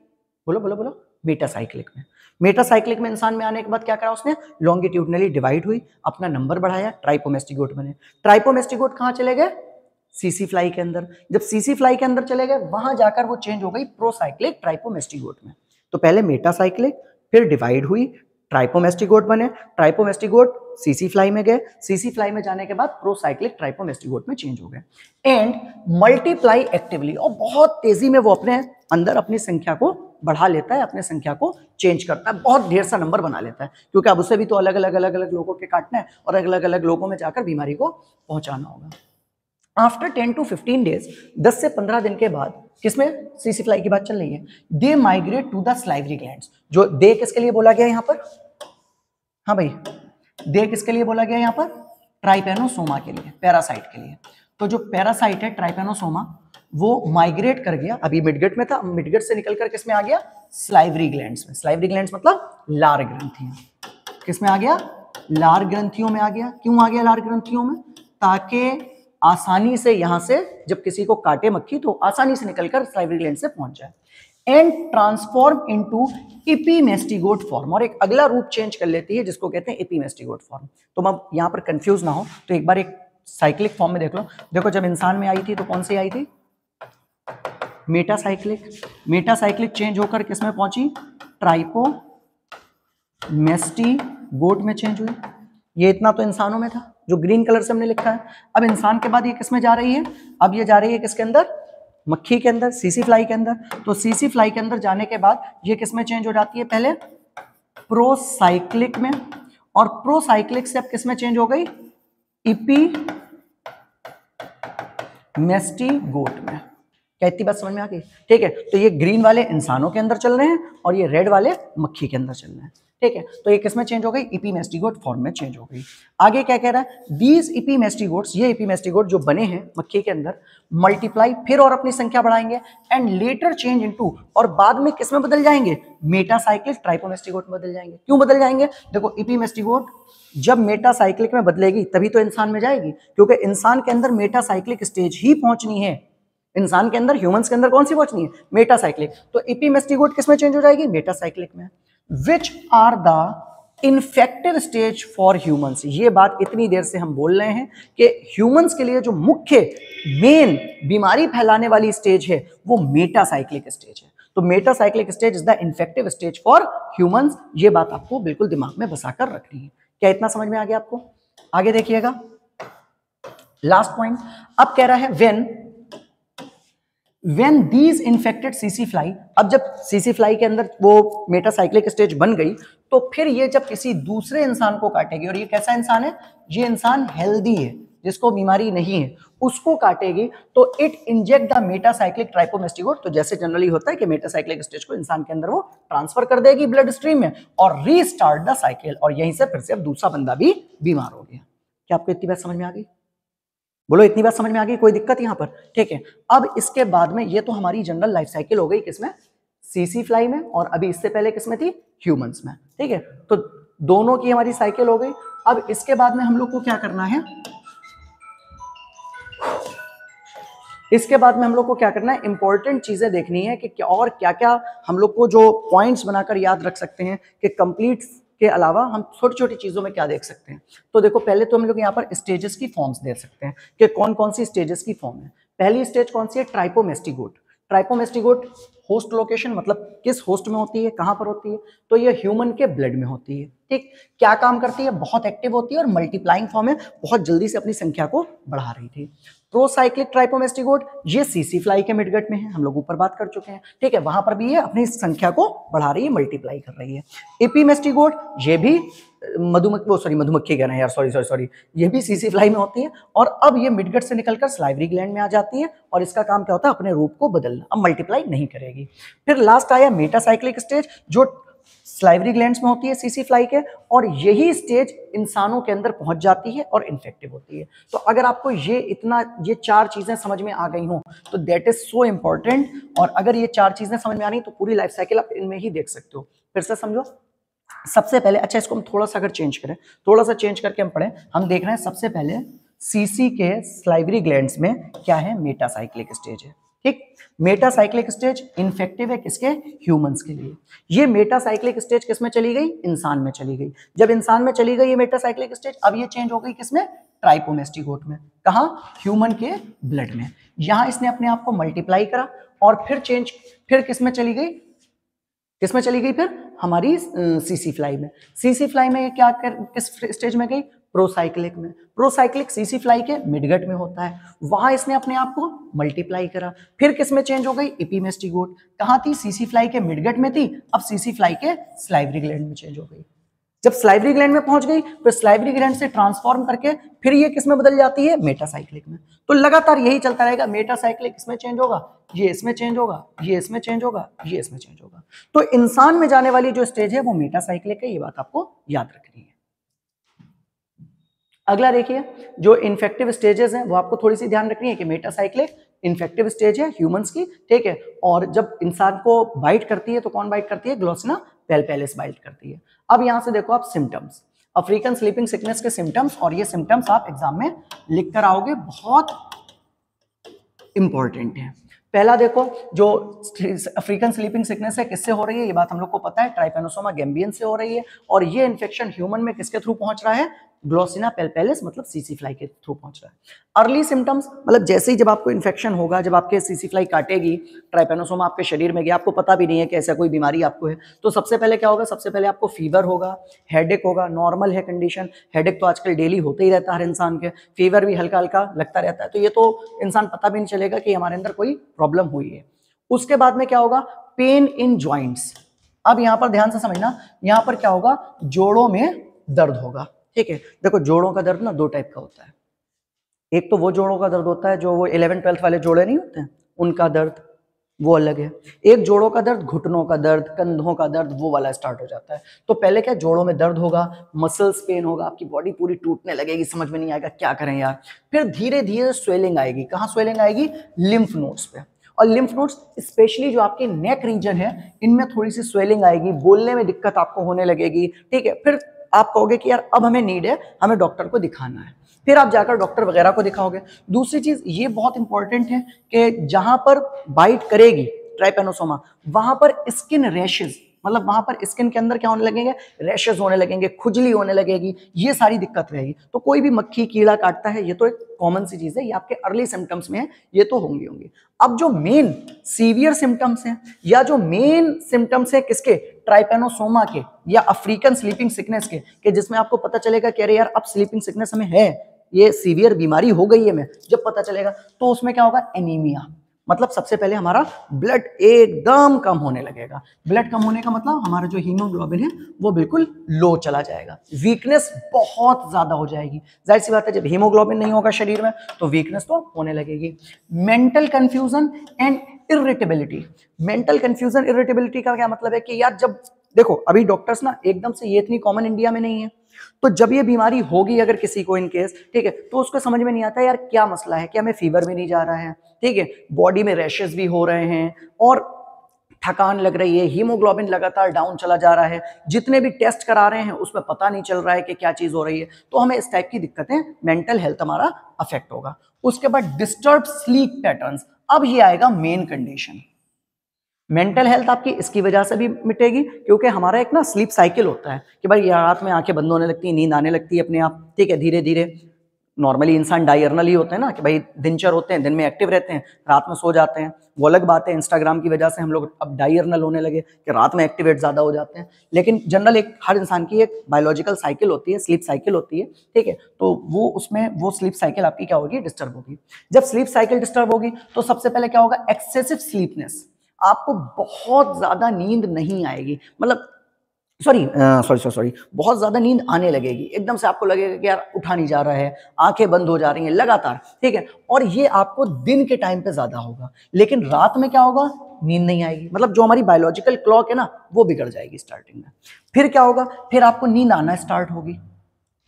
बोलो बोलो बोलो। मेटासाइक्लिक में। मेटासाइक्लिक में इंसान में आने के बाद क्या करा उसने? लॉन्गिट्यूडनली डिवाइड हुई, अपना नंबर बढ़ाया, ट्राइपोमेस्टिगोट बने। ट्राइपोमेस्टिगोट कहां चले गए? सीसी फ्लाई के अंदर। जब सीसी फ्लाई के अंदर चले गए, वहां जाकर वो चेंज हो गई प्रोसाइक्लिक ट्राइपोमेस्टिगोट में। तो पहले मेटासाइक्लिक, फिर डिवाइड हुई, ट्राइपोमेस्टिगोट बने, ट्राइपोमेस्टिगोट सीसी फ्लाई में गए, सीसी फ्लाई में जाने के बाद प्रोसाइक्लिक ट्राइपोमेस्टिगोट में चेंज हो गए, एंड मल्टीप्लाई एक्टिवली, और बहुत तेजी में वो अपने अंदर अपनी संख्या को बढ़ा लेता है, अपने संख्या को चेंज करता है, बहुत ढेर सा नंबर बना लेता है, क्योंकि अब उसे भी तो अलग अलग लोगों के काटना है और अलग अलग लोगों में जाकर बीमारी को पहुंचाना होगा। आफ्टर 10 to 15 डेज, 10 से 15 दिन के बाद, किसमें? सीसी फ्लाई की बात चल रही है। They migrate to the salivary glands. जो दे किसके लिए बोला गया यहाँ पर? हाँ भाई, दे किसके लिए बोला गया यहाँ पर? ट्राइपेनोसोमा के लिए, पैरासाइट के लिए। तो जो पैरासाइट है ट्राइपेनोसोमा, वो माइग्रेट कर गया, अभी मिडगट में था, मिडगट से निकलकर किसमें आ गया? स्लाइवरी ग्लैंड्स में। स्लाइवरी ग्लैंड्स मतलब लार ग्रंथियां। किसमें आ गया? लार ग्रंथियों में आ गया। क्यों आ गया लार ग्रंथियों में? ताकि आसानी से यहां से जब किसी को काटे मक्खी तो आसानी से निकलकर स्लाइवरी ग्लैंड से पहुंच जाए, एंड ट्रांसफॉर्म इनटू एपीमेस्टिगोट फॉर्म। और एक अगला रूप चेंज कर लेती है जिसको कहते हैं एपीमेस्टिगोट फॉर्म। तो अब यहां पर कंफ्यूज ना हो तो एक बार एक साइक्लिक फॉर्म में देख लो। देखो जब इंसान में आई थी तो कौन सी आई थी? मेटासाइक्लिक। मेटासाइक्लिक चेंज होकर किसमें पहुंची? ट्राइपोमेस्टिगोट में चेंज हुई। ये इतना तो इंसानों में था जो ग्रीन कलर से हमने लिखा है। अब इंसान के बाद ये किसमें जा रही है? अब ये जा रही है किसके अंदर? मक्खी के अंदर, सीसी फ्लाई के अंदर। तो सीसी फ्लाई के अंदर जाने के बाद ये किसमें चेंज हो जाती है? पहले प्रोसाइक्लिक में, और प्रोसाइक्लिक से अब किसमें चेंज हो गई? एपीमेस्टिगोट में। क्या इतनी बात समझ में आ गई? ठीक है, तो ये ग्रीन वाले इंसानों के अंदर चल रहे हैं और ये रेड वाले मक्खी के अंदर चल रहे हैं। ठीक है, तो ये किसमें चेंज हो गई? इपीमेस्टिगोट फॉर्म में चेंज हो गई। आगे क्या कह रहा है? दीज इपीमेस्टिगोट्स, ये इपीमेस्टिगोट जो बने हैं मक्खी के अंदर, मल्टीप्लाई, फिर और अपनी संख्या बढ़ाएंगे, एंड लेटर चेंज इनटू, और बाद में किसमें बदल जाएंगे? मेटासाइक्लिक ट्राइपोमेस्टिगोट में बदल जाएंगे। क्यों बदल जाएंगे? देखो, इपीमेस्टिगोट जब मेटासाइक्लिक में बदलेगी तभी तो इंसान में जाएगी, क्योंकि इंसान के अंदर मेटासाइक्लिक स्टेज ही पहुंचनी है। इंसान के अंदर, ह्यूमंस के अंदर कौन सी पहुंचनी है? मेटासाइक्लिक। तो इपीमेस्टिगोट किसमें चेंज हो जाएगी? मेटासाइक्लिक में। Which are the infective stage for humans, ये बात इतनी देर से हम बोल रहे हैं कि ह्यूमंस के लिए जो मुख्य मेन बीमारी फैलाने वाली स्टेज है वो मेटासाइक्लिक स्टेज है। तो metacyclic stage is the infective stage for humans, ये बात आपको बिल्कुल दिमाग में बसाकर रखनी है। क्या इतना समझ में आ गया आपको? आगे देखिएगा, लास्ट पॉइंट। अब कह रहा है when these infected CC fly, अब जब CC fly के अंदर वो मेटासाइक्लिक स्टेज बन गई, तो फिर ये जब किसी दूसरे इंसान को काटेगी, और ये कैसा इंसान है? ये इंसान हेल्दी है, जिसको बीमारी नहीं है, उसको काटेगी, तो इट इंजेक्ट द मेटासाइक्लिक ट्राइपोमेस्टिगोट। तो जैसे जनरली होता है कि मेटासाइक्लिक स्टेज को इंसान के अंदर वो ट्रांसफर कर देगी ब्लड स्ट्रीम में और रीस्टार्ट द साइकिल, और यहीं से फिर से अब दूसरा बंदा भी बीमार हो गया। क्या आपको इतनी बात समझ में आ गई? बोलो, इतनी बात समझ में आ गई? कोई दिक्कत यहां पर? ठीक है, अब इसके बाद में ये तो हमारी जनरल लाइफ साइकिल हो गई, किसमें? सीसी फ्लाई में, और अभी इससे पहले किसमें थी? ह्यूमंस में। ठीक है, तो दोनों की हमारी साइकिल हो गई। अब इसके बाद में हम लोग को क्या करना है? इसके बाद में हम लोग को क्या करना है? इंपॉर्टेंट चीजें देखनी है कि क्या और क्या क्या हम लोग को जो पॉइंट्स बनाकर याद रख सकते हैं कि कंप्लीट के अलावा हम छोटी छोटी चीजों में क्या देख सकते हैं। तो देखो, पहले तो हम लोग यहाँ पर स्टेजेस की फॉर्म्स देख सकते हैं कि कौन कौन सी स्टेजेस की फॉर्म है। पहली स्टेज कौन सी है? ट्राइपोमेस्टिगोट। ट्राइपोमेस्टिगोट होस्ट लोकेशन, मतलब किस होस्ट में होती है, कहां पर होती है? तो ये ह्यूमन के ब्लड में होती है। ठीक, क्या काम करती है? बहुत एक्टिव होती है और मल्टीप्लाइंग फॉर्म है, बहुत जल्दी से अपनी संख्या को बढ़ा रही थी। प्रोसाइक्लिक ट्राइपोमेस्टिगोट, ये सीसी फ्लाई के मिडगट में है, हम लोग ऊपर बात कर चुके हैं। ठीक है, वहां पर भी ये अपनी संख्या को बढ़ा रही है, मल्टीप्लाई कर रही है। एपीमेस्टिगोट, ये भी मधुमक्खी कह रहे हैं यार, सॉरी, ये भी सीसी फ्लाई में होती है, और अब ये मिडगट से निकलकर स्लाइवरी ग्लैंड में आ जाती है, और इसका काम क्या होता है? अपने रूप को बदलना, अब मल्टीप्लाई नहीं करेगी। फिर लास्ट आया मेटासाइक्लिक स्टेज, जो स्लाइवरी ग्लैंड्स में होती है सीसी फ्लाई के, और यही स्टेज इंसानों के अंदर पहुंच जाती है और इन्फेक्टिव होती है। तो अगर आपको ये चार चीजें समझ में आ गई हो तो दैट इज सो इंपॉर्टेंट, और अगर ये चार चीजें समझ में आ रही तो पूरी लाइफ साइकिल आप इनमें ही देख सकते हो। फिर से समझो, सबसे पहले, अच्छा इसको हम थोड़ा सा अगर चेंज करें, थोड़ा सा चेंज करके हम पढ़ें, हम देख रहे हैं सबसे पहले सीसी के स्लाइवरी ग्लैंड्स में क्या है? मेटासाइक्लिक स्टेज है। ठीक, मेटासाइक्लिक स्टेज इन्फेक्टिव है किसके? ह्यूमंस के लिए। ये मेटासाइक्लिक स्टेज किसमें चली गई? इंसान में चली गई। जब इंसान में चली गई ये मेटासाइक्लिक स्टेज, अब ये चेंज हो गई किसमें? ट्राइपोमेस्टिगोट में। कहां? ह्यूमन के ब्लड में। यहां इसने अपने आप को मल्टीप्लाई करा, और फिर किसमें चली गई? किसमें चली गई? फिर हमारी सीसी फ्लाई में। सीसी फ्लाई में ये किस स्टेज में गई? प्रोसाइक्लिक में। प्रोसाइक्लिक सीसी फ्लाई के मिडगट में होता है, वहां इसने अपने आप को मल्टीप्लाई करा। फिर किसमें चेंज हो गई? एपीमेस्टिगोट। कहां थी? सीसी फ्लाई के मिडगट में थी, अब सीसी फ्लाई के स्लाइवरी ग्लैंड में चेंज हो गई। जब स्लाइवरी ग्लैंड में पहुंच गई, फिर स्लाइवरी ग्लैंड से ट्रांसफॉर्म करके फिर ये किसमें बदल जाती है? मेटासाइक्लिक में। तो लगातार यही चलता रहेगा, मेटासाइक्लिक इसमें चेंज होगा, ये इसमें चेंज होगा, ये इसमें चेंज होगा, ये इसमें चेंज होगा। तो इंसान में जाने वाली जो स्टेज है वो मेटासाइक्लिक है, ये बात आपको याद रखनी है। अगला देखिए, जो इन्फेक्टिव स्टेजेस हैं वो आपको थोड़ी सी ध्यान रखनी है कि मेटासाइक्लिक इन्फेक्टिव स्टेज है ह्यूमंस की। ठीक है, और जब इंसान को बाइट करती है तो कौन बाइट करती है? ग्लोसिना पेलपेलिस बाइट करती है। अब यहां से देखो आप सिम्टम्स, अफ्रीकन स्लीपिंग सिकनेस के सिम्टम्स, और ये सिम्टम्स आप एग्जाम में लिख कर आओगे, बहुत इंपॉर्टेंट है। पहला देखो, जो अफ्रीकन स्लीपिंग सिकनेस है किससे हो रही है? ये बात हम लोग को पता है, ट्राइपेनोसोमा गैम्बियन से हो रही है, और ये इन्फेक्शन ह्यूमन में किसके थ्रू पहुंच रहा है? ग्लोसिना पेलपेलिस, मतलब सीसी फ्लाई के थ्रू पहुंच रहा है। अर्ली सिम्टम्स, मतलब जैसे ही जब आपको इन्फेक्शन होगा, जब आपके सीसी फ्लाई काटेगी, ट्राइपेनोसोमा आपके शरीर में गया, आपको पता भी नहीं है कि ऐसा कोई बीमारी आपको है, तो सबसे पहले क्या होगा? सबसे पहले आपको फीवर होगा, हेडेक होगा, नॉर्मल है कंडीशन, हेडेक तो आजकल डेली होते ही रहता है हर इंसान के, फीवर भी हल्का हल्का लगता रहता है, तो ये तो इंसान पता भी नहीं चलेगा कि हमारे अंदर कोई प्रॉब्लम हुई है। उसके बाद में क्या होगा? Pain in joints. अब यहां पर ध्यान से समझना, यहां पर क्या होगा? जोड़ों में दर्द होगा। ठीक है, देखो जोड़ों का दर्द ना दो टाइप का होता है। एक तो वो जोड़ों का दर्द होता है जो वो 11th 12th वाले जोड़े नहीं होते हैं, उनका दर्द वो अलग है। एक जोड़ों का दर्द, घुटनों का दर्द, कंधों का दर्द, वो वाला स्टार्ट हो जाता है। तो पहले क्या, जोड़ों में दर्द होगा, मसल्स पेन होगा, आपकी बॉडी पूरी टूटने लगेगी, समझ में नहीं आएगा क्या करें यार। फिर धीरे धीरे स्वेलिंग आएगी। कहाँ स्वेलिंग आएगी? लिम्फ नोड्स पे। और लिम्फ नोड्स स्पेशली जो आपके नेक रीजन है, इनमें थोड़ी सी स्वेलिंग आएगी, बोलने में दिक्कत आपको होने लगेगी, ठीक है। फिर आप कहोगे कि यार अब हमें नीड है, हमें डॉक्टर को दिखाना है, फिर आप जाकर डॉक्टर वगैरह को दिखाओगे। दूसरी चीज ये बहुत इंपॉर्टेंट है कि जहां पर बाइट करेगी ट्राइपेनोसोमा, वहां पर स्किन रैशेज, मतलब वहां पर स्किन के अंदर क्या होने लगेंगे, रैशेज होने लगेंगे, खुजली होने लगेगी, ये सारी दिक्कत रहेगी। तो कोई भी मक्खी कीड़ा काटता है, ये तो एक कॉमन सी चीज है, ये आपके अर्ली सिम्टम्स में है, ये तो होंगे। अब जो मेन सीवियर सिम्टम्स हैं, या जो मेन सिम्टम्स है किसके, ट्राइपेनोसोमा के या अफ्रीकन स्लीपिंग सिकनेस के जिसमें आपको पता चलेगा कि अरे यार अब स्लीपिंग सिकनेस हमें है, ये सीवियर बीमारी हो गई है, मैं जब पता चलेगा, तो उसमें क्या होगा, एनीमिया। मतलब सबसे पहले हमारा ब्लड एकदम कम होने लगेगा। ब्लड कम होने का मतलब हमारा जो हीमोग्लोबिन है वो बिल्कुल लो चला जाएगा, वीकनेस बहुत ज्यादा हो जाएगी। जाहिर सी बात है, जब हीमोग्लोबिन नहीं होगा शरीर में तो वीकनेस तो होने लगेगी। Mental confusion and irritability. Mental confusion irritability का क्या मतलब है कि यार जब देखो, अभी डॉक्टर्स ना एकदम से, ये इतनी कॉमन इंडिया में नहीं है, तो जब ये बीमारी होगी अगर किसी को इन केस, ठीक है, तो उसको समझ में नहीं आता यार क्या मसला है, क्या हमें फीवर भी नहीं जा रहा है, ठीक है, बॉडी में रैशेस भी हो रहे हैं और थकान लग रही है, हीमोग्लोबिन लगातार डाउन चला जा रहा है, जितने भी टेस्ट करा रहे हैं उसमें पता नहीं चल रहा है कि क्या चीज हो रही है, तो हमें इस टाइप की दिक्कतें, मेंटल हेल्थ हमारा अफेक्ट होगा। उसके बाद डिस्टर्ब स्लीप पैटर्न्स। अब ये आएगा मेन कंडीशन। मेंटल हेल्थ आपकी इसकी वजह से भी मिटेगी, क्योंकि हमारा एक ना स्लीप साइकिल होता है कि भाई रात में आंखें बंद होने लगती है, नींद आने लगती है अपने आप, ठीक है, धीरे धीरे। नॉर्मली इंसान डायर्नल ही होते हैं ना, कि भाई दिनचर होते हैं, दिन में एक्टिव रहते हैं, रात में सो जाते हैं। वो अलग बात है, इंस्टाग्राम की वजह से हम लोग अब डायर्नल होने लगे कि रात में एक्टिवेट ज्यादा हो जाते हैं, लेकिन जनरल एक हर इंसान की एक बायोलॉजिकल साइकिल होती है, स्लीप साइकिल होती है, ठीक है। तो वो उसमें वो स्लीप साइकिल आपकी क्या होगी, डिस्टर्ब होगी। जब स्लीप साइकिल डिस्टर्ब होगी तो सबसे पहले क्या होगा, एक्सेसिव स्लीपनेस। आपको बहुत ज्यादा नींद नहीं आएगी, मतलब सॉरी बहुत ज्यादा नींद आने लगेगी, एकदम से आपको लगेगा कि यार उठा नहीं जा रहा है, आंखें बंद हो जा रही हैं लगातार, ठीक है। और ये आपको दिन के टाइम पे ज्यादा होगा, लेकिन रात में क्या होगा, नींद नहीं आएगी, मतलब जो हमारी बायोलॉजिकल क्लॉक है ना वो बिगड़ जाएगी स्टार्टिंग में। फिर क्या होगा, फिर आपको नींद आना स्टार्ट होगी।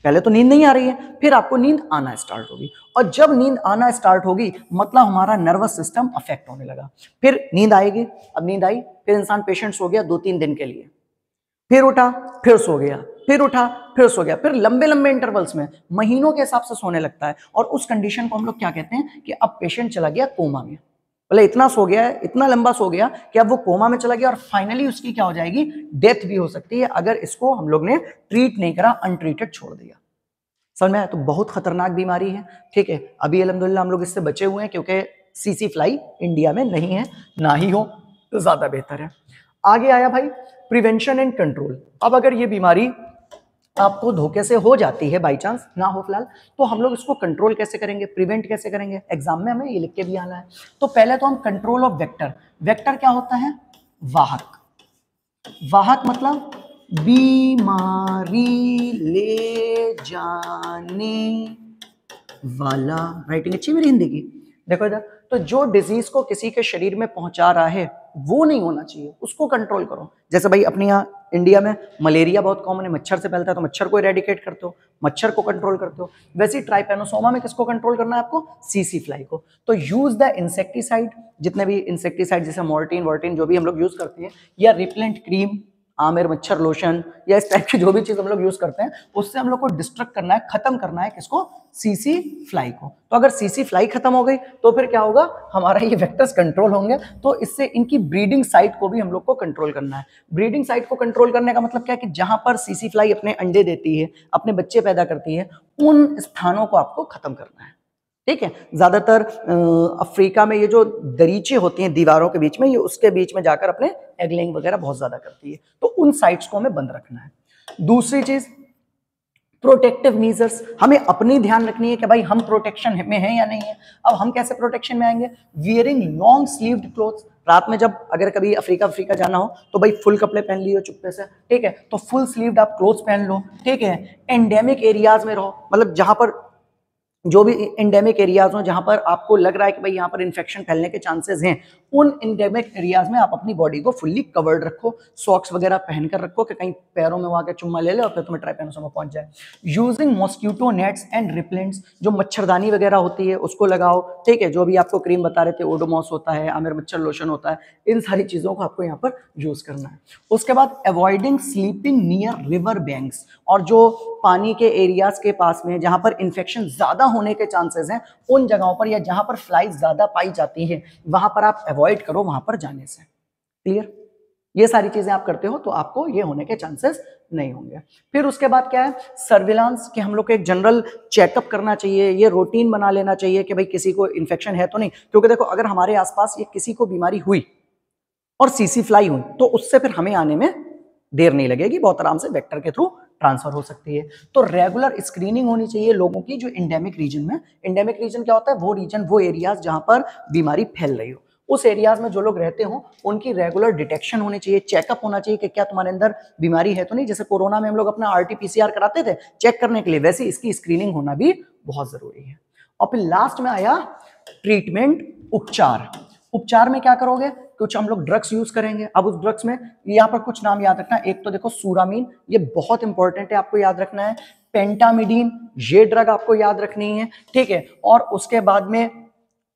पहले तो नींद नहीं आ रही है, फिर आपको नींद आना स्टार्ट होगी, और जब नींद आना स्टार्ट होगी मतलब हमारा नर्वस सिस्टम अफेक्ट होने लगा। फिर नींद आएगी, अब नींद आई, फिर इंसान पेशेंट सो गया 2-3 दिन के लिए, फिर उठा, फिर सो गया, फिर उठा, फिर सो गया, फिर लंबे लंबे इंटरवल्स में महीनों के हिसाब से सोने लगता है। और उस कंडीशन को हम लोग क्या कहते हैं कि अब पेशेंट चला गया कोमा में। बोले इतना सो गया है, इतना लंबा सो गया कि अब वो कोमा में चला गया, और फाइनली उसकी क्या हो जाएगी, डेथ भी हो सकती है अगर इसको हम लोग ने ट्रीट नहीं करा, अनट्रीटेड छोड़ दिया। समझ में आया? तो बहुत खतरनाक बीमारी है, ठीक है। अभी अल्हम्दुलिल्लाह हम लोग इससे बचे हुए हैं, क्योंकि सीसी फ्लाई इंडिया में नहीं है, ना ही हो तो ज्यादा बेहतर है। आगे आया भाई प्रिवेंशन एंड कंट्रोल। अब अगर ये बीमारी आपको धोखे से हो जाती है, बाई चांस ना हो फिलहाल, तो हम लोग इसको कंट्रोल कैसे करेंगे, प्रिवेंट कैसे करेंगे, एग्जाम में हमें ये लिख के भी आना है। तो पहले तो हम कंट्रोल ऑफ वेक्टर। वेक्टर क्या होता है, वाहक। वाहक मतलब बीमारी ले जाने वाला। राइटिंग अच्छी मेरी हिंदी की, देखो इधर। तो जो डिजीज को किसी के शरीर में पहुंचा रहा है वो नहीं होना चाहिए, उसको कंट्रोल करो। जैसे भाई अपने यहाँ इंडिया में मलेरिया बहुत कॉमन है, मच्छर से फैलता है, तो मच्छर को इरेडिकेट करते हो, मच्छर को कंट्रोल करते हो। वैसे ही ट्राइपेनोसोमा में किसको कंट्रोल करना है आपको, सीसी फ्लाई को। तो यूज द इंसेक्टिसाइड, जितने भी इंसेक्टिसाइड जैसे मोर्टिन वर्टिन जो भी हम लोग यूज करते हैं, या रिपेलेंट क्रीम, आमिर मच्छर लोशन, या इस टाइप की जो भी चीज हम लोग यूज करते हैं, उससे हम लोग को डिस्ट्रक्ट करना है, खत्म करना है किसको, सीसी फ्लाई को। तो अगर सीसी फ्लाई खत्म हो गई तो फिर क्या होगा, हमारा ये वेक्टर्स कंट्रोल होंगे। तो इससे इनकी ब्रीडिंग साइट को भी हम लोग को कंट्रोल करना है। ब्रीडिंग साइट को कंट्रोल करने का मतलब क्या है कि जहां पर सीसी फ्लाई अपने अंडे देती है, अपने बच्चे पैदा करती है, उन स्थानों को आपको खत्म करना है, ठीक है। ज्यादातर अफ्रीका में ये जो दरीचे होती हैं दीवारों के बीच में, ये उसके बीच में जाकर अपने एग लेइंग वगैरह बहुत ज्यादा करती है, तो उन साइट्स को हमें बंद रखना है। दूसरी चीज प्रोटेक्टिव मीजर्स, हमें अपनी ध्यान रखनी है कि भाई हम प्रोटेक्शन में हैं या नहीं है। अब हम कैसे प्रोटेक्शन में आएंगे, वियरिंग लॉन्ग स्लीव्ड क्लोथ्स। रात में जब अगर कभी अफ्रीका जाना हो तो भाई फुल कपड़े पहन लियो चुप्पे से, ठीक है, तो फुल स्लीव्ड आप क्लोथ्स पहन लो, ठीक है। एंडेमिक एरियाज में रहो, मतलब जहां पर जो भी एंडेमिक एरियाज हो जहां पर आपको लग रहा है कि भाई यहाँ पर इन्फेक्शन फैलने के चांसेस हैं, उन एंडेमिक एरियाज में आप अपनी बॉडी को फुल्ली कवर्ड रखो, सॉक्स वगैरह पहन कर रखो कि कहीं पैरों में वहां के चुम्मा ले ले और फिर तुम्हें ट्राइपेनोसोमा पहुंच जाए। Using mosquito nets and repellents, जो मच्छरदानी वगैरह होती है उसको लगाओ, ठीक है, जो भी आपको क्रीम बता रहे थे, ओडोमॉस होता है, आमिर मच्छर लोशन होता है, इन सारी चीजों को आपको यहाँ पर यूज करना है। उसके बाद avoiding sleeping near river banks, और जो पानी के एरियाज के पास में जहां पर इन्फेक्शन ज्यादा होने के चांसेस हैं, उन जगहों पर या जहां पर फ्लाइज ज्यादा पाई जाती हैं वहां पर आप अवॉइड करो वहां पर जाने से। क्लियर? ये सारी चीजें आप करते हो तो आपको ये होने के चांसेस नहीं होंगे। फिर उसके बाद क्या है, सर्विलांस, कि हम लोग को एक जनरल चेकअप करना चाहिए, ये रूटीन बना लेना चाहिए कि भाई किसी को इन्फेक्शन है तो नहीं, क्योंकि देखो अगर हमारे आसपास ये किसी को बीमारी हुई और सीसी फ्लाई हुई तो उससे फिर हमें आने में देर नहीं लगेगी, बहुत आराम से वेक्टर के थ्रू ट्रांसफर हो सकती है। तो रेगुलर स्क्रीनिंग होनी चाहिए लोगों की जो एंडेमिक रीजन में, एंडेमिक रीजन क्या होता है, वो रीजन, वो एरियाज जहां पर बीमारी फैल रही हो, उस एरियाज में जो लोग रहते हो उनकी रेगुलर डिटेक्शन होनी चाहिए, चेकअप होना चाहिए कि क्या तुम्हारे अंदर बीमारी है तो नहीं। जैसे कोरोना में हम लोग अपना RT-PCR कराते थे चेक करने के लिए, वैसे इसकी स्क्रीनिंग होना भी बहुत जरूरी है। और फिर लास्ट में आया ट्रीटमेंट, उपचार। उपचार में क्या करोगे, कुछ हम लोग ड्रग्स यूज करेंगे। अब उस ड्रग्स में यहाँ पर कुछ नाम याद रखना, एक तो देखो सुरामीन, ये बहुत इंपॉर्टेंट है, आपको याद रखना है। पेंटामिडीन, ये ड्रग आपको याद रखनी है, ठीक है। और उसके बाद में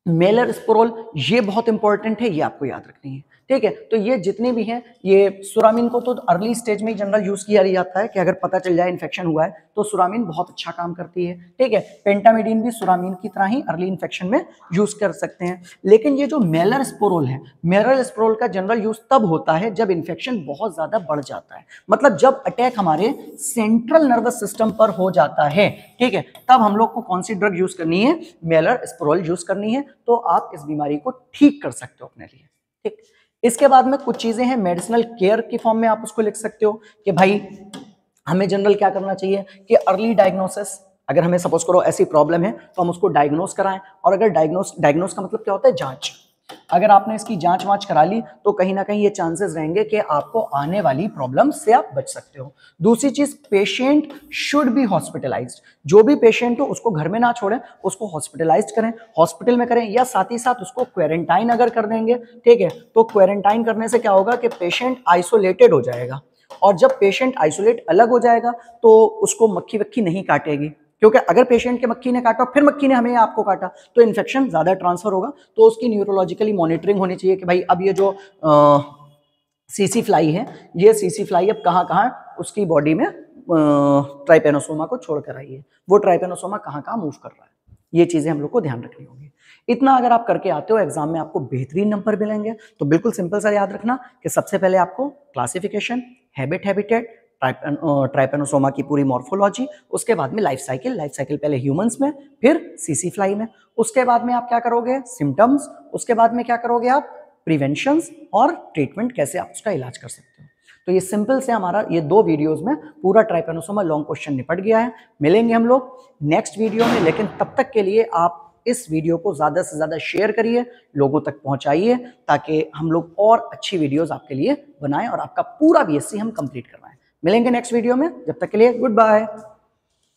मेलरस्पोरोल, ये बहुत इंपॉर्टेंट है, ये आपको याद रखनी है, ठीक है। तो ये जितने भी हैं, ये सुरामीन को तो अर्ली स्टेज में ही जनरल यूज किया जाता है कि अगर पता चल जाए इन्फेक्शन हुआ है तो सुरामीन बहुत अच्छा काम करती है, ठीक है। पेंटामिडीन भी सुरामीन की तरह ही अर्ली इन्फेक्शन में यूज कर सकते हैं। लेकिन ये जो मेलरस्पोरोल है, मेलरस्पोरोल का जनरल यूज तब होता है जब इन्फेक्शन बहुत ज्यादा बढ़ जाता है, मतलब जब अटैक हमारे सेंट्रल नर्वस सिस्टम पर हो जाता है, ठीक है, तब हम लोग को कौन सी ड्रग यूज करनी है, मेलरस्पोरोल यूज करनी है, तो आप इस बीमारी को ठीक कर सकते हो अपने लिए, ठीक। इसके बाद में कुछ चीजें हैं मेडिसिनल केयर की फॉर्म में आप उसको लिख सकते हो कि भाई हमें जनरल क्या करना चाहिए कि अर्ली डायग्नोसिस, अगर हमें सपोज करो ऐसी प्रॉब्लम है तो हम उसको डायग्नोस कराएं। और अगर डायग्नोस का मतलब क्या होता है, जांच। अगर आपने इसकी जांच वांच करा ली तो कहीं ना कहीं ये चांसेस रहेंगे कि आपको आने वाली प्रॉब्लम से आप बच सकते हो। दूसरी चीज, पेशेंट शुड बी हॉस्पिटलाइज्ड, जो भी पेशेंट हो उसको घर में ना छोड़ें, उसको हॉस्पिटलाइज करें, हॉस्पिटल में करें, या साथ ही साथ उसको क्वारंटाइन अगर कर देंगे, ठीक है, तो क्वारंटाइन करने से क्या होगा कि पेशेंट आइसोलेटेड हो जाएगा, और जब पेशेंट आइसोलेट अलग हो जाएगा तो उसको मक्खी वक्खी नहीं काटेगी, क्योंकि अगर पेशेंट के मक्खी ने काटा फिर मक्खी ने हमें आपको काटा तो इन्फेक्शन ज्यादा ट्रांसफर होगा। तो उसकी न्यूरोलॉजिकली मॉनिटरिंग होनी चाहिए कि भाई अब ये जो सीसी फ्लाई है, ये सीसी फ्लाई अब कहाँ कहाँ उसकी बॉडी में ट्राइपेनोसोमा को छोड़ कर आई है, वो ट्राइपेनोसोमा कहाँ कहाँ मूव कर रहा है, ये चीजें हम लोग को ध्यान रखनी होगी। इतना अगर आप करके आते हो एग्जाम में आपको बेहतरीन नंबर मिलेंगे। तो बिल्कुल सिंपल सा याद रखना कि सबसे पहले आपको क्लासिफिकेशन, हैबिटेट, ट्राइपेनोसोमा की पूरी मॉर्फोलॉजी, उसके बाद में लाइफ साइकिल पहले ह्यूमंस में फिर सीसी फ्लाई में, उसके बाद में आप क्या करोगे, सिम्टम्स, उसके बाद में क्या करोगे आप, प्रिवेंशंस और ट्रीटमेंट, कैसे आप उसका इलाज कर सकते हो। तो ये सिंपल से हमारा ये 2 वीडियोस में पूरा ट्राइपेनोसोमा लॉन्ग क्वेश्चन निपट गया है। मिलेंगे हम लोग नेक्स्ट वीडियो में, लेकिन तब तक के लिए आप इस वीडियो को ज्यादा से ज्यादा शेयर करिए, लोगों तक पहुंचाइए, ताकि हम लोग और अच्छी वीडियोस आपके लिए बनाएं और आपका पूरा BSc हम कंप्लीट करवाएं। मिलेंगे नेक्स्ट वीडियो में, जब तक के लिए गुड बाय।